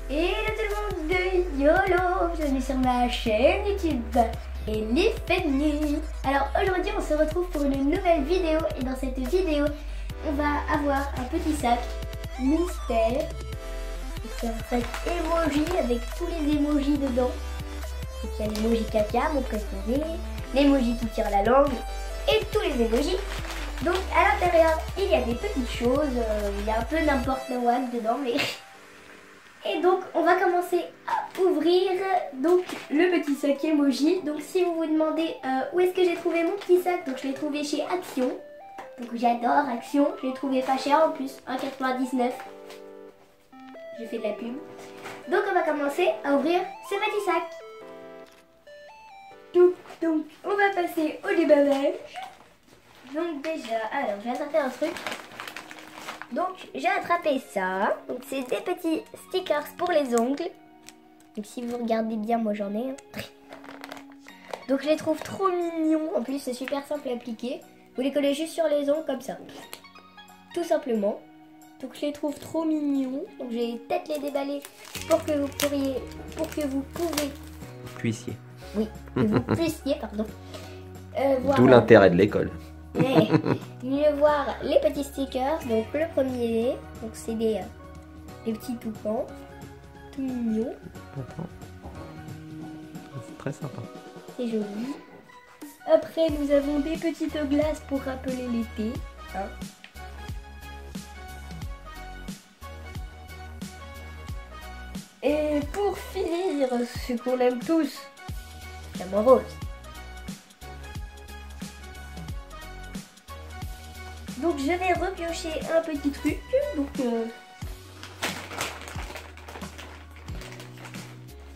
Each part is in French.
Et tout le monde de YOLO, bienvenue sur ma chaîne YouTube Elifany. Alors aujourd'hui on se retrouve pour une nouvelle vidéo et dans cette vidéo on va avoir un petit sac mystère. C'est un sac emoji avec tous les emojis dedans. Donc il y a l'emoji caca, mon préféré, l'emoji qui tire la langue et tous les emojis. Donc à l'intérieur il y a des petites choses, il y a un peu n'importe quoi dedans mais... Et donc on va commencer à ouvrir donc le petit sac emoji. Donc si vous vous demandez où est-ce que j'ai trouvé mon petit sac, donc je l'ai trouvé chez Action. Donc j'adore Action, je l'ai trouvé pas cher en plus, 1,99 €. J'ai fait de la pub. Donc on va commencer à ouvrir ce petit sac. Donc on va passer au déballage. Donc déjà, alors j'ai attrapé un truc. Donc j'ai attrapé ça. Donc c'est des petits stickers pour les ongles. Donc si vous regardez bien, moi j'en ai. Donc je les trouve trop mignons. En plus c'est super simple à appliquer. Vous les collez juste sur les ongles comme ça. Tout simplement. Donc je les trouve trop mignons. Donc je vais peut-être les déballer pour que vous puissiez. Oui, que vous puissiez, pardon. D'où l'intérêt de l'école. Mieux voir les petits stickers. Donc le premier, donc c'est des petits toucans, tout mignons. C'est très sympa. C'est joli. Après nous avons des petites glaces pour rappeler l'été. Hein. Et pour finir, ce qu'on aime tous, la rose. Donc je vais repiocher un petit truc. Donc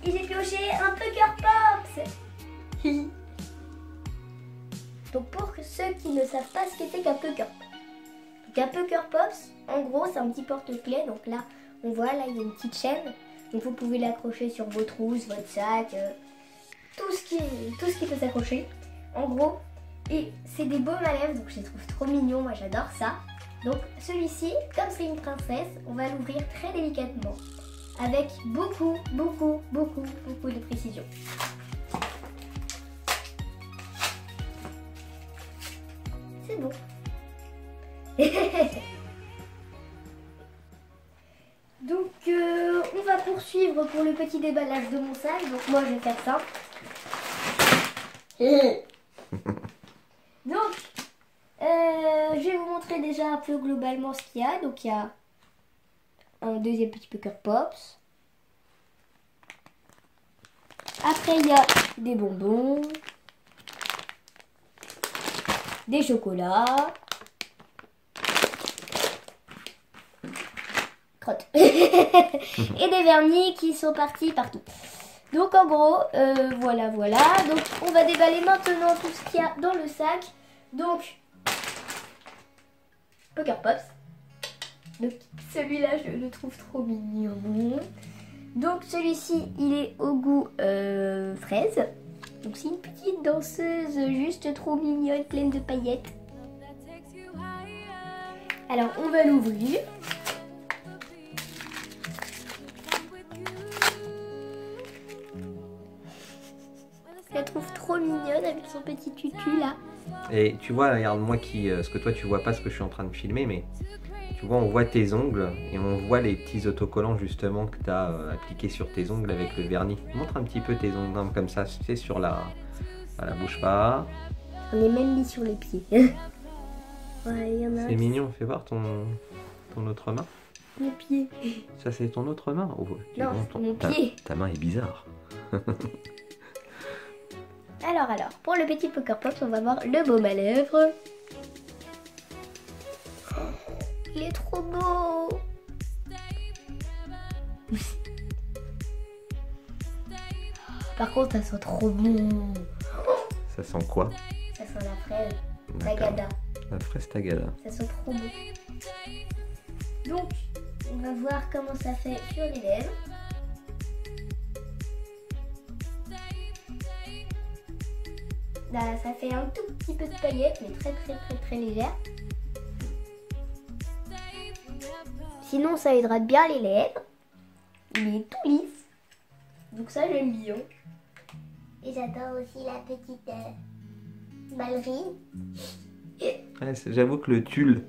et j'ai pioché un Pucker Pops. Donc pour ceux qui ne savent pas ce qu'était qu'un Pucker Pop. Donc un Pucker Pops, en gros c'est un petit porte-clés. Donc là on voit, là il y a une petite chaîne. Donc vous pouvez l'accrocher sur vos trousses, votre sac, tout ce qui peut s'accrocher. En gros. Et c'est des baumes à lèvres, donc je les trouve trop mignons, moi j'adore ça. Donc celui-ci, comme c'est une princesse, on va l'ouvrir très délicatement. Avec beaucoup de précision. C'est bon. Donc on va poursuivre pour le petit déballage de mon sac. Donc moi je vais faire ça. Donc, je vais vous montrer déjà un peu globalement ce qu'il y a. Donc, il y a un deuxième petit Pucker Pops. Après, il y a des bonbons, des chocolats, crottes et des vernis qui sont partis partout. Donc en gros, voilà. Donc on va déballer maintenant tout ce qu'il y a dans le sac. Donc, Pucker Pops. Donc celui-là, je le trouve trop mignon. Donc celui-ci, il est au goût fraise. Donc c'est une petite danseuse juste trop mignonne, pleine de paillettes. Alors on va l'ouvrir. Je la trouve trop mignonne avec son petit tutu là. Et tu vois, regarde-moi ce que toi tu vois pas ce que je suis en train de filmer, mais tu vois, on voit tes ongles et on voit les petits autocollants justement que tu as appliqués sur tes ongles avec le vernis. Montre un petit peu tes ongles comme ça, c'est sur la... Voilà, bouge pas. On est même mis sur les pieds. Ouais, c'est mignon, fais voir ton autre main. Mon pied. Ça c'est ton autre main? Oh, non, mon pied. Ta main est bizarre. Alors, pour le petit Pucker Pops, on va voir le baume à lèvres. Il est trop beau. Par contre, ça sent trop bon. Ça sent quoi? Ça sent la fraise Tagada. La fraise Tagada. Ça sent trop bon. Donc, on va voir comment ça fait sur les lèvres. Là, ça fait un tout petit peu de paillettes, mais très légère. Sinon, ça hydrate bien les lèvres. Il est tout lisse. Donc ça, j'aime bien. Et j'adore aussi la petite ballerine. Ouais, j'avoue que le tulle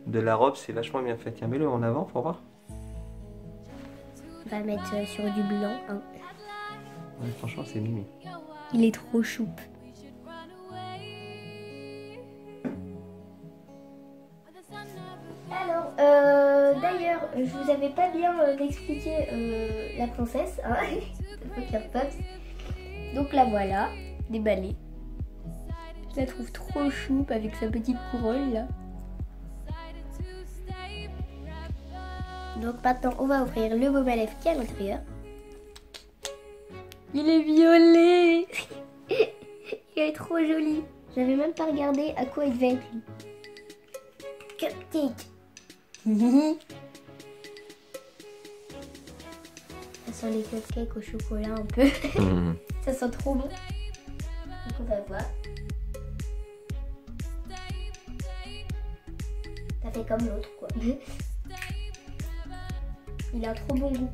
de la robe, c'est vachement bien fait. Tiens, mets-le en avant pour voir. On va mettre sur du blanc. Hein. Ouais, franchement, c'est mimi. Il est trop choupe. Alors, d'ailleurs, je vous avais pas bien expliqué la princesse, hein, de Poker Pops. Donc la voilà, déballée. Je la trouve trop choupe avec sa petite couronne là. Donc maintenant, on va ouvrir le baume à lèvres qui est à l'intérieur. Il est violet. Il est trop joli. J'avais même pas regardé à quoi il devait être lui. Cupcake. Ça sent les cupcakes au chocolat un peu. Ça sent trop bon. Donc on va voir. Ça fait comme l'autre quoi. Il a trop bon goût.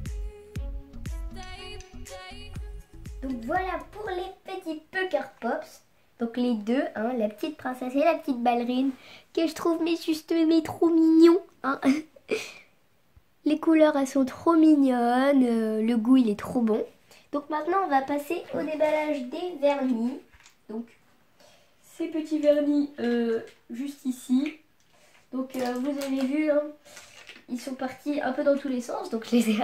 Donc voilà pour les petits Poker Pops. Donc les deux, hein, la petite princesse et la petite ballerine, que je trouve mais trop mignons. Hein. Les couleurs elles sont trop mignonnes, le goût il est trop bon. Donc maintenant on va passer au déballage des vernis. Donc ces petits vernis juste ici. Donc vous avez vu, hein, ils sont partis un peu dans tous les sens, donc je les ai...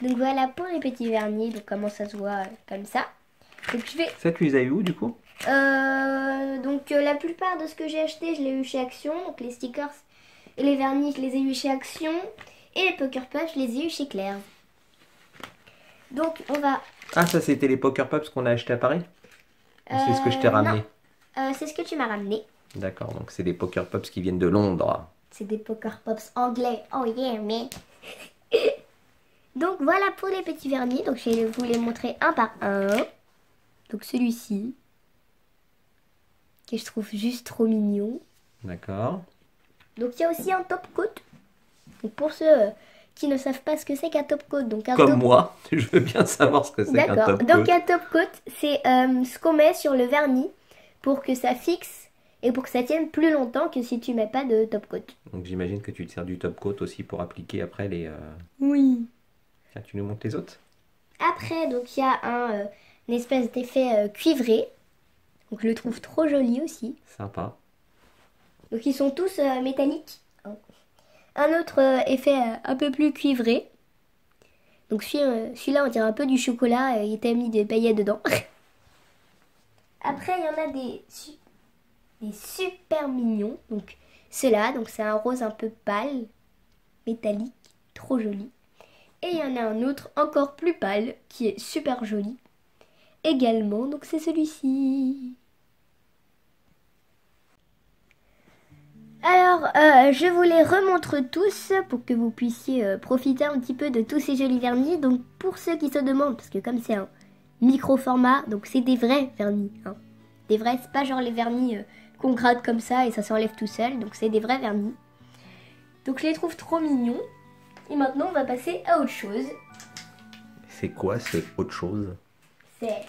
Donc voilà pour les petits vernis, donc comment ça se voit comme ça. Donc je vais... Ça, tu les as eu où du coup? Donc la plupart de ce que j'ai acheté, je l'ai eu chez Action. Donc les stickers et les vernis, je les ai eu chez Action. Et les Poker Pops, je les ai eu chez Claire. Donc on va... Ah, ça c'était les Poker Pops qu'on a acheté à Paris? C'est ce que je t'ai ramené? C'est ce que tu m'as ramené. D'accord, donc c'est des Poker Pops qui viennent de Londres. C'est des Poker Pops anglais. Oh yeah, man. Donc voilà pour les petits vernis. Donc je vais vous les montrer un par un. Donc celui-ci, que je trouve juste trop mignon. D'accord. Donc il y a aussi un top coat. Donc pour ceux qui ne savent pas ce que c'est qu'un top coat. Donc comme moi, je veux bien savoir ce que c'est qu'un top coat. Donc un top coat, c'est ce qu'on met sur le vernis pour que ça fixe et pour que ça tienne plus longtemps que si tu mets pas de top coat. Donc j'imagine que tu te sers du top coat aussi pour appliquer après les... Oui. Tiens, tu nous montres les autres? Après, donc il y a une espèce d'effet cuivré. Donc je le trouve trop joli aussi. Sympa. Donc ils sont tous métalliques. Un autre effet un peu plus cuivré. Donc celui-là on dirait un peu du chocolat. Il t'a mis des paillettes dedans. Après il y en a des super mignons. Donc ceux-là, donc c'est un rose un peu pâle, métallique, trop joli. Et il y en a un autre encore plus pâle qui est super joli également, donc c'est celui-ci. Alors je vous les remontre tous pour que vous puissiez profiter un petit peu de tous ces jolis vernis. Donc pour ceux qui se demandent, parce que comme c'est un micro format, donc c'est des vrais vernis, hein. Des vrais, c'est pas genre les vernis qu'on gratte comme ça et ça s'enlève tout seul, donc c'est des vrais vernis. Donc je les trouve trop mignons. Et maintenant, on va passer à autre chose. C'est quoi, c'est autre chose? C'est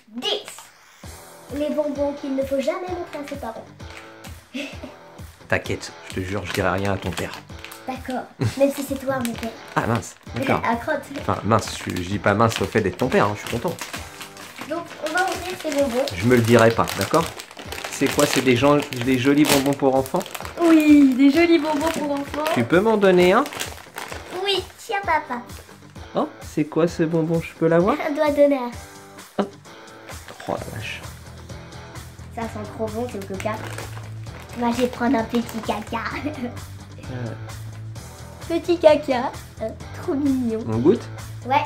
10. Les bonbons qu'il ne faut jamais montrer à ses parents. T'inquiète, je te jure, je dirai rien à ton père. D'accord, même si c'est toi, mon père. Ah mince, d'accord. À crotte. Enfin, mince, je dis pas mince au fait d'être ton père, hein, je suis content. Donc, on va ouvrir ces bonbons. Je me le dirai pas, d'accord? C'est quoi, c'est des jolis bonbons pour enfants? Oui, des jolis bonbons pour enfants. Tu peux m'en donner un? Oui, tiens papa. Oh, c'est quoi ce bonbon? Je peux l'avoir? Un doigt d'honneur. Oh la vache. Ça sent trop bon, c'est le coca. Moi, je vais prendre un petit caca. Petit caca, trop mignon. On goûte? Ouais.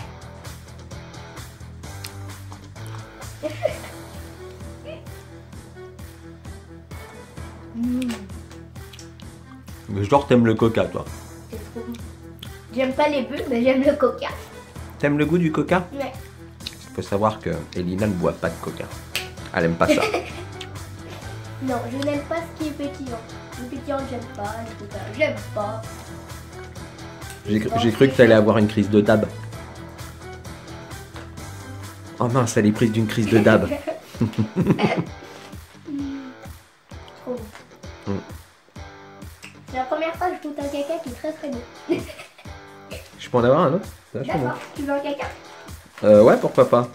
Mais genre t'aimes le coca, toi? C'est trop bon. J'aime pas les bulles, mais j'aime le coca. T'aimes le goût du coca? Ouais. Il faut savoir que Elina ne boit pas de coca. Elle aime pas ça. Non, je n'aime pas ce qui est pétillant. Le pétillant, j'aime pas. Le coca, j'aime pas. J'ai cru que t'allais avoir une crise de dab. Oh mince, elle est prise d'une crise de dab. Trop bon. C'est la première fois que je goûte un caca qui est très très bon. Je peux en avoir un autre? Ça, je D'accord, tu veux un caca? Ouais, pourquoi pas.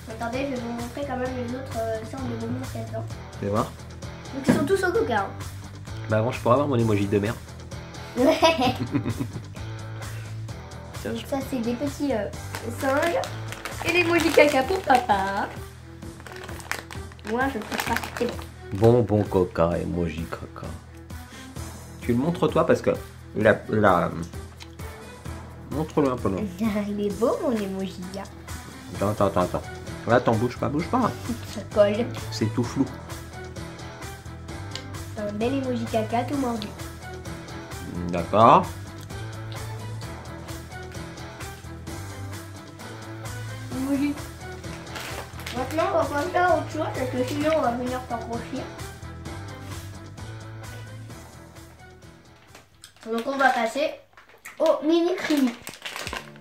Attendez, je vais vous montrer quand même les autres sortes de bonbons qu'il y a dedans. Fais voir. Donc ils sont tous au coca. Hein. Bah avant, je pourrais avoir mon emoji de mer. Ouais. Tiens, Donc ça c'est des petits singes. Et l'emoji caca pour papa. Moi je ne trouve pas, c'est bon. Bonbon coca, emoji coca. Tu le montres toi parce que la... Montre-le un peu long. Il est beau mon emoji. Attends. Là, t'en bouge pas. Ça colle. C'est tout flou. C'est un bel emoji caca tout mordu. D'accord. Emoji. Maintenant on va passer à autre chose parce que sinon on va venir s'engrossir. Donc on va passer au mini creamy.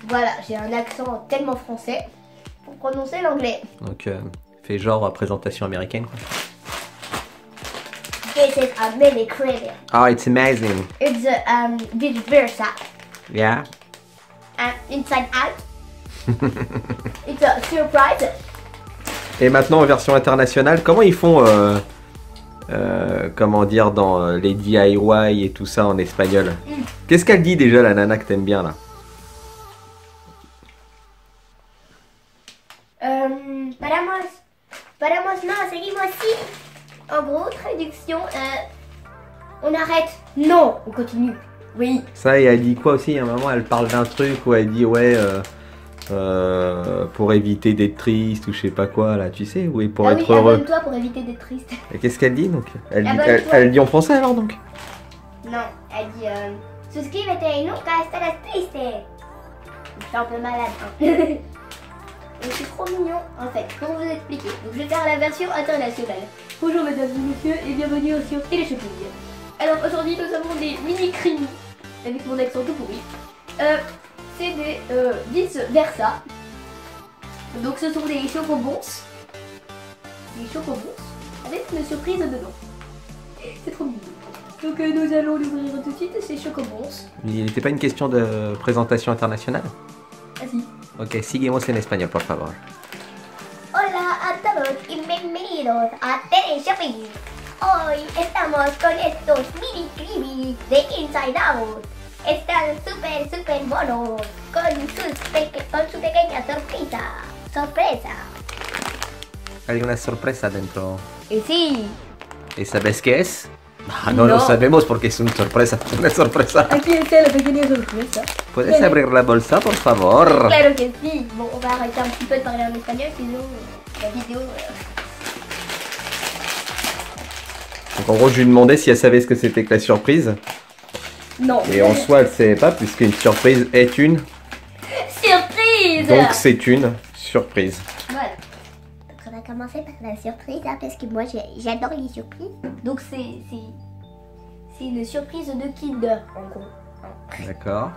Voilà, j'ai un accent tellement français pour prononcer l'anglais. Donc, fais genre présentation américaine. Quoi. This is a mini creamy. Oh, it's amazing. It's vice versa. Yeah. Inside out. It's a surprise. Et maintenant en version internationale, comment ils font comment dire dans les DIY et tout ça en espagnol? Qu'est-ce qu'elle dit déjà la nana que t'aimes bien là? Paramos, no, seguimos así. En gros, traduction, on arrête. Non, on continue. Oui. Ça, et elle dit quoi aussi? À un moment, elle parle d'un truc où elle dit ouais, pour éviter d'être triste ou je sais pas quoi là, tu sais, ou pour être heureux. Abonne-toi pour éviter d'être triste. Et qu'est-ce qu'elle dit donc? Abonne-toi. Elle dit en français alors donc? Non, elle dit suscríbete y nunca estarás triste. Je suis un peu malade. Hein. Et c'est trop mignon en fait, pour vous expliquer. Donc je vais faire la version internationale. Bonjour mesdames et messieurs et bienvenue sur Téléshopping. Alors aujourd'hui nous avons des mini creamy avec mon accent tout pourri. C'est des vice versa. Donc ce sont des chocobons. Des chocobons avec une surprise dedans. C'est trop mignon. Donc nous allons l'ouvrir tout de suite, ces chocobons. Il n'était pas une question de présentation internationale? Ah si. Ok, seguimos en español, por favor. Hola a todos y bienvenidos a Teleshopping. Hoy estamos con estos mini creamy de Inside Out. Están súper buenos con su pequeña sorpresa. Hay una sorpresa dentro. Y sí. ¿Y sabes qué es? Ah, no No. lo sabemos porque es una sorpresa. Una sorpresa. Aquí está la pequeña sorpresa. ¿Puedes abrir la bolsa, por favor? Claro que sí. Bon, on va arrêter un petit peu de parler en espagnol, sinon la vidéo... Donc en gros, je lui demandais si elle savait ce que c'était que la surprise. Non. Et en soi, elle savait pas puisqu'une surprise est une. Surprise. Donc c'est une surprise. Voilà. Donc on va commencer par la surprise hein, parce que moi j'adore les surprises. Donc c'est une surprise de Kinder, en gros. D'accord.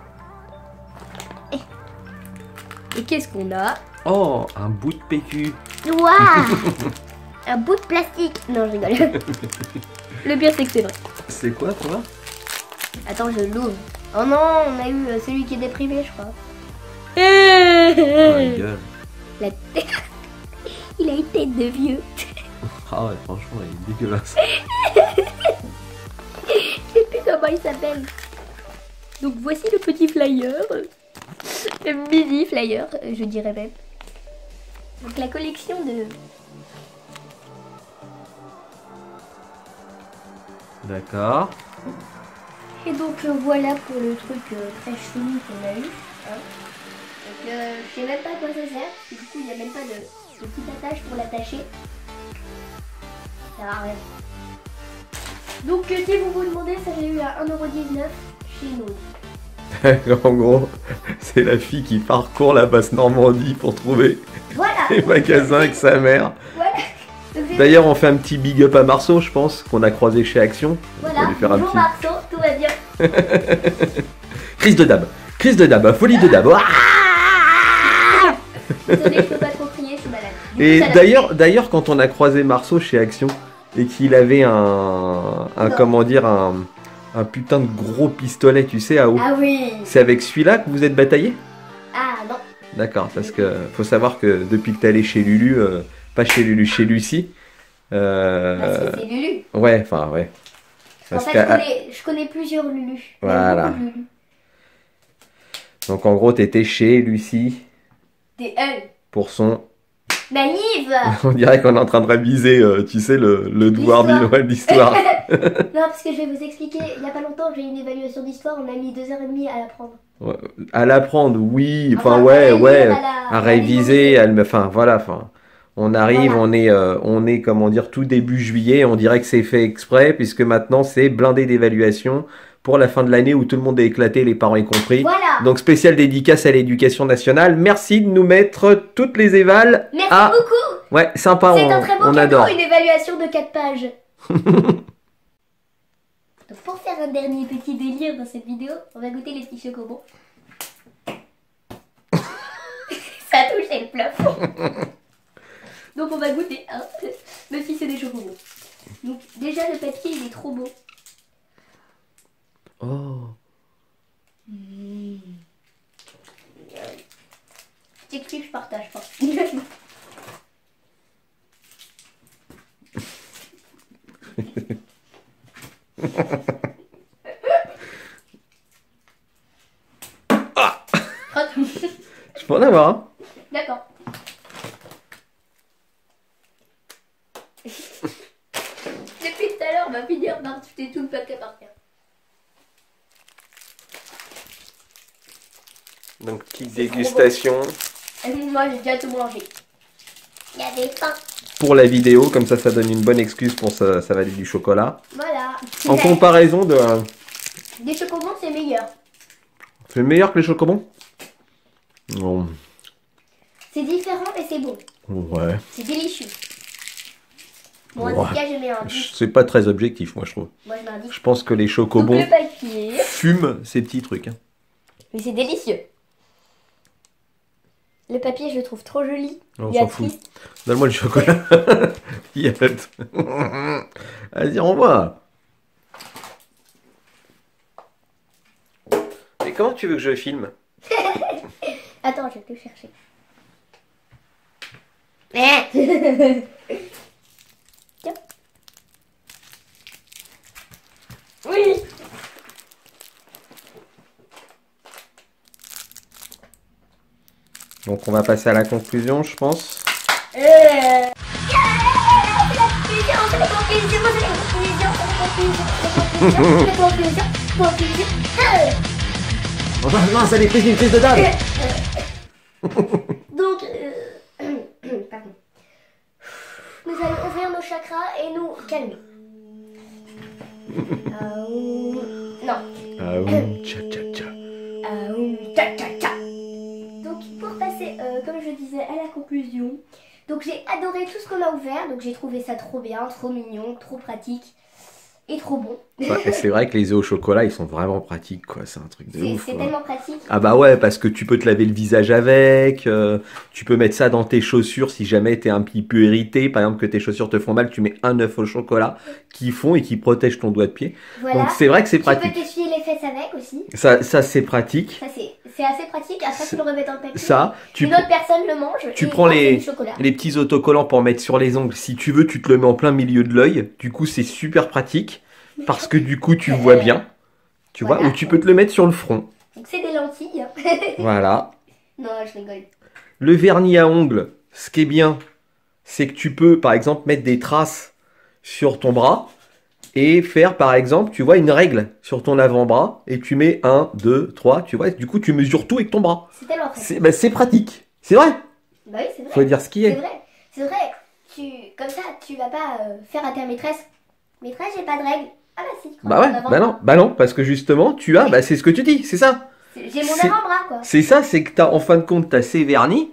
Et qu'est-ce qu'on a? Oh, un bout de PQ. Waouh. Un bout de plastique. Non, je rigole. Le pire, c'est que c'est vrai. C'est quoi, toi? Attends, je l'ouvre. Oh non, on a eu celui qui est déprimé, je crois. Oh, la gueule. La tête. Il a une tête de vieux. Ah ouais, franchement, il est dégueulasse. Je sais plus comment il s'appelle. Donc voici le petit flyer. Le mini flyer, je dirais même. Donc la collection de... D'accord. Et donc voilà pour le truc très chelou qu'on a eu. Hein. Donc je sais même pas à quoi ça sert. Du coup il n'y a même pas de petite attache pour l'attacher. Ça sert à rien. Donc si vous vous demandez, ça j'ai eu à 1,19€ chez nous. En gros, c'est la fille qui parcourt la basse Normandie pour trouver Voilà. les magasins avec sa mère. Voilà. Donc, D'ailleurs, on fait un petit big up à Marceau, je pense, qu'on a croisé chez Action. On voilà. va lui faire un Bonjour petit... Marceau, tout va bien. Crise de dab. Crise de dab. Folie de dab. Ah Désolée, je peux pas trop crier, je suis malade. Du et coup, ça d'ailleurs, quand on a croisé Marceau chez Action et qu'il avait un comment dire, un putain de gros pistolet, tu sais, à eau. Ah oui. C'est avec celui-là que vous êtes bataillé? Ah non. D'accord, parce que faut savoir que depuis que t'es allé chez Lulu, pas chez Lulu, chez Lucie. Parce que c'est Lulu. Ouais, enfin ouais. En Parce fait, que- je connais plusieurs Lulu. Voilà. Beaucoup de Lulu. Donc en gros, t'étais chez Lucie Des L. pour son. Naïve. On dirait qu'on est en train de réviser, tu sais, le devoir L'histoire. de l'histoire. Non, parce que je vais vous expliquer. Il n'y a pas longtemps, j'ai eu une évaluation d'histoire. On a mis 2h30 à l'apprendre. Ouais, à l'apprendre, oui. Enfin, Enfin, ouais, à ouais. lire, À réviser, à enfin, voilà. Enfin, on arrive, Voilà. on est, comment dire, tout début juillet. On dirait que c'est fait exprès, puisque maintenant, c'est blindé d'évaluation pour la fin de l'année où tout le monde est éclaté, les parents y compris. Voilà. Donc, spéciale dédicace à l'éducation nationale. Merci de nous mettre toutes les évals. Merci à... beaucoup. Ouais, sympa, C'est un très beau on cadeau, adore. une évaluation de 4 pages. Donc pour faire un dernier petit délire dans cette vidéo, on va goûter les petits chocobons. Ça a touché le plafond. Donc on va goûter, hein, même si c'est des chocobons. Donc déjà le papier il est trop beau. Oh. Tu kiffes, je partage pas. Je peux en avoir un. D'accord. Depuis tout à l'heure, on va finir par jeter tout le paquet par terre. Donc, petite C'est trop dégustation Et moi, j'ai déjà tout mangé. Il y avait faim. pour la vidéo. Comme ça donne une bonne excuse pour s'avaler du chocolat. Voilà. En comparaison de... Des chocobons, c'est meilleur. C'est meilleur que les chocobons? Non. C'est différent, mais c'est bon. Ouais. C'est délicieux. Bon, en Ouais. tout cas, je mets un 10. C'est pas très objectif, moi, je trouve. Moi, je mets un 10. Je pense que les Donc, chocobons le papier. fument ces petits trucs. Hein. Mais c'est délicieux. Le papier, je le trouve trop joli. On Il y a s'en fout. triste. Donne-moi le chocolat. Yes. Vas-y, renvoie. Et comment tu veux que je filme? Attends, je vais te chercher. Tiens. Oui. Donc on va passer à la conclusion, je pense. Enfin, non, ça les prise d'une prise de dame. Donc, pardon. Nous allons ouvrir nos chakras et nous calmer. Non. Ah oui, tcha tcha tcha. Tcha, tcha, tcha. Donc pour passer, comme je disais, à la conclusion, donc j'ai adoré tout ce qu'on a ouvert, donc j'ai trouvé ça trop bien, trop mignon, trop pratique et trop bon. Ouais, et c'est vrai que les œufs au chocolat, ils sont vraiment pratiques, quoi. C'est un truc de ouf. C'est quoi. tellement pratique. Ah bah ouais, parce que tu peux te laver le visage avec, tu peux mettre ça dans tes chaussures si jamais t'es un petit peu irrité, par exemple que tes chaussures te font mal, tu mets un œuf au chocolat qui fond et qui protège ton doigt de pied. Voilà. Donc c'est vrai que c'est Tu peux pratique. t'essuyer les fesses avec aussi. Ça c'est pratique. Ça c'est assez pratique. Après tu le remets dans le papier. Ça, Une autre personne le mange. tu et prends moi, c'est les, du chocolat. les petits autocollants pour mettre sur les ongles. Si tu veux, tu te le mets en plein milieu de l'œil. Du coup, c'est super pratique parce que du coup, tu vois bien. Tu vois, Voilà. ou tu peux te le mettre sur le front. Donc c'est des lentilles. Voilà. Non, je rigole. Le vernis à ongles, ce qui est bien, c'est que tu peux, par exemple, mettre des traces sur ton bras et faire, par exemple, tu vois, une règle sur ton avant-bras et tu mets 1, 2, 3, tu vois, du coup, tu mesures tout avec ton bras. C'est tellement pratique. C'est pratique. C'est vrai. Bah oui, c'est vrai. Faut dire ce qui C'est est. vrai. C'est vrai. Comme ça, tu vas pas faire à ta maîtresse. Maîtresse, j'ai pas de règles. Ah bah si. Bah ouais, bah non, parce que justement, tu as, bah c'est ce que tu dis, c'est ça. J'ai mon C'est- avant-bras quoi. C'est ça, c'est que t'as, en fin de compte, t'as ces vernis,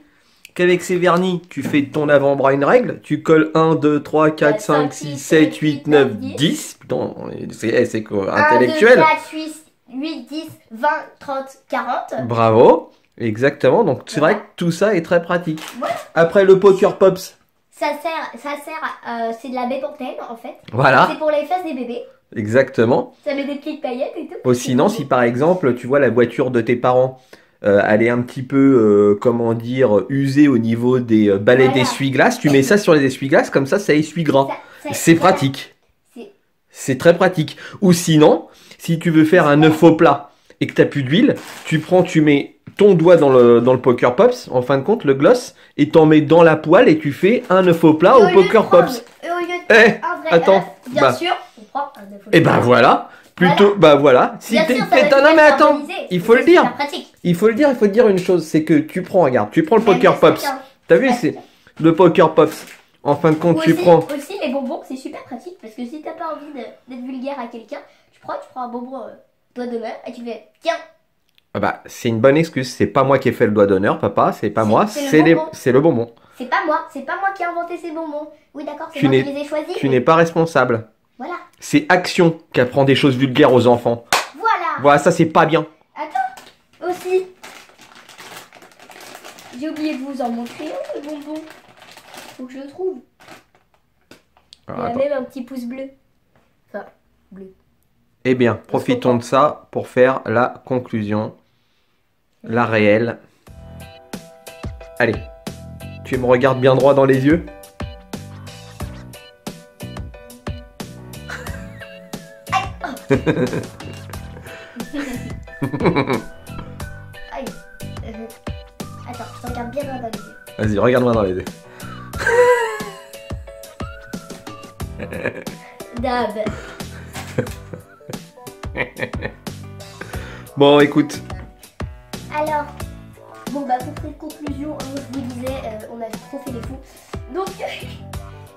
qu'avec ces vernis, tu fais de ton avant-bras une règle, tu colles 1, 2, 3, 4, 5, 6, 7, 8, 9, 10. Putain, c'est quoi, 1, 2, intellectuel. 4, 8, 10, 20, 30, 40. Bravo. Exactement. Donc c'est vrai que tout ça est très pratique. Après le Poker Pops. Ça sert, c'est de la bépantène en fait. Voilà. C'est pour les fesses des bébés. Exactement. Ça met des petites paillettes et tout. Ou sinon, si par exemple, tu vois la voiture de tes parents, elle est un petit peu, comment dire, usée au niveau des balais d'essuie-glace, tu mets ça sur les essuie-glaces, comme ça essuie gras. C'est pratique. C'est très pratique. Ou sinon, si tu veux faire un œuf au plat et que tu n'as plus d'huile, tu mets ton doigt dans le Poker Pops, en fin de compte, le gloss, et t'en mets dans la poêle et tu fais un œuf au plat au Poker Pops. Et au lieu de un vrai attends, œuf, bien sûr, on prend un œuf au et ben voilà. Plutôt, bah voilà. Si bien t'es, sûr, ça va non mais attends, harmoniser. il faut le dire. Pratique. Il faut te dire une chose, c'est que tu prends, regarde, tu prends le Poker Pops. T'as vu, c'est le Poker Pops. En fin de compte, tu prends. Aussi, les bonbons, c'est super pratique parce que si t'as pas envie d'être vulgaire à quelqu'un, tu prends un bonbon doigt d'honneur et tu fais tiens. Ah bah, c'est une bonne excuse. C'est pas moi qui ai fait le doigt d'honneur, papa. C'est pas moi. C'est le bonbon. C'est pas moi qui ai inventé ces bonbons. Oui, d'accord, c'est moi qui les ai choisis. Tu n'es pas responsable. Voilà. C'est Action qui apprend des choses vulgaires aux enfants. Voilà. Voilà, ça c'est pas bien. Attends, aussi. J'ai oublié de vous en montrer un, le bonbon. Faut que je le trouve. Il y a même un petit pouce bleu. Enfin, bleu. Eh bien, profitons de ça pour faire la conclusion. La réelle. Allez, tu me regardes bien droit dans les yeux. Aïe. Attends, je te regarde bien droit dans les yeux. Vas-y, regarde-moi dans les yeux. Dab. Bon, écoute. Alors, bon bah pour cette conclusion, je vous disais, on a trop fait les fous. Donc,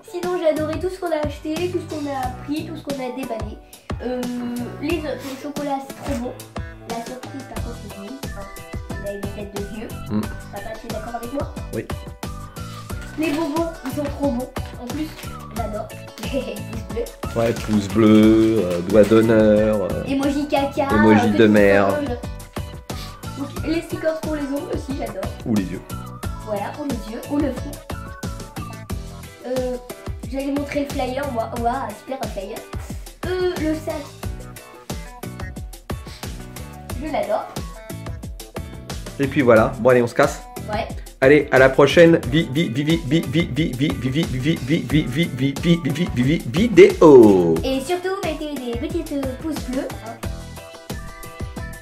sinon j'ai adoré tout ce qu'on a acheté, tout ce qu'on a appris, tout ce qu'on a déballé. Les œufs, le chocolat c'est trop bon. La surprise par contre c'est nul. Il a une tête de vieux. Papa, tu es d'accord avec moi? Oui. Les bonbons, ils sont trop bons. En plus, j'adore. Pouce bleu. Ouais, pouce bleu, doigt d'honneur. Emoji caca. Emoji de mer. Donc, les stickers pour les ongles aussi, j'adore. Ou les yeux. Voilà, pour les yeux, ou le front. J'allais montrer le flyer, moi. Waouh, super un flyer. Le sac. Je l'adore. Et puis voilà. Bon, allez, on se casse. Ouais. Allez, à la prochaine vidéo. Et surtout, mettez des petites pouces bleus.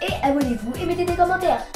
Et abonnez-vous et mettez des commentaires.